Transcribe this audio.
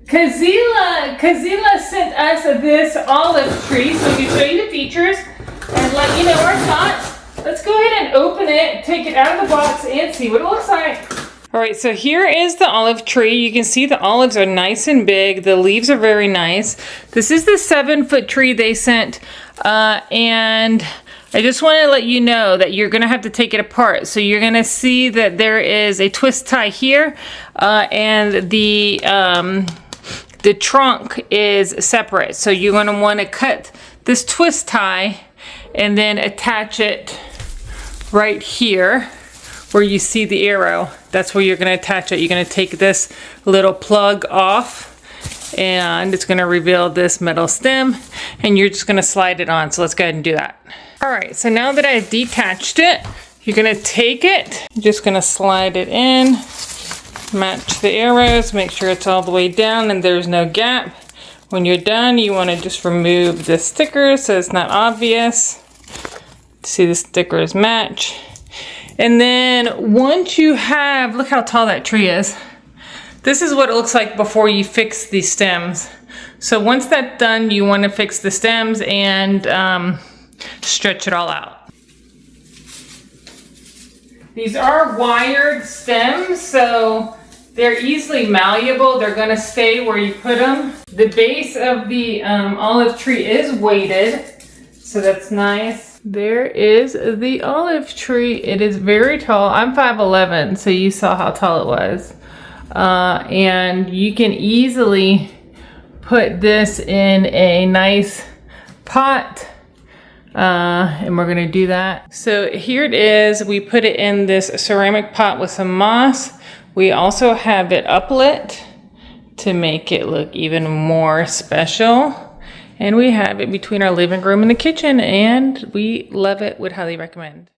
Kazeila sent us this olive tree, so we can show you the features and let you know our thoughts. Let's go ahead and open it, take it out of the box, and see what it looks like. All right, so here is the olive tree. You can see the olives are nice and big. The leaves are very nice. This is the 7-foot tree they sent, and I just want to let you know that you're going to have to take it apart. So you're going to see that there is a twist tie here, and the trunk is separate. So you're going to want to cut this twist tie and then attach it right here where you see the arrow. That's where you're going to attach it. You're going to take this little plug off, and it's going to reveal this metal stem, and you're just going to slide it on. So let's go ahead and do that. All right, so now that I've detached it, you're going to take it, you're just going to slide it in, match the arrows, make sure it's all the way down and there's no gap. When you're done, you want to just remove the sticker so it's not obvious. See, the stickers match. And then once you have, look how tall that tree is. This is what it looks like before you fix the stems. So once that's done, you want to fix the stems and stretch it all out. These are wired stems, so they're easily malleable. They're going to stay where you put them. The base of the olive tree is weighted, so that's nice. There is the olive tree. It is very tall. I'm 5'11", so you saw how tall it was. And you can easily put this in a nice pot. And we're gonna do that. So here it is. We put it in this ceramic pot with some moss. We also have it uplit to make it look even more special. And we have it between our living room and the kitchen, and we love it. Would highly recommend.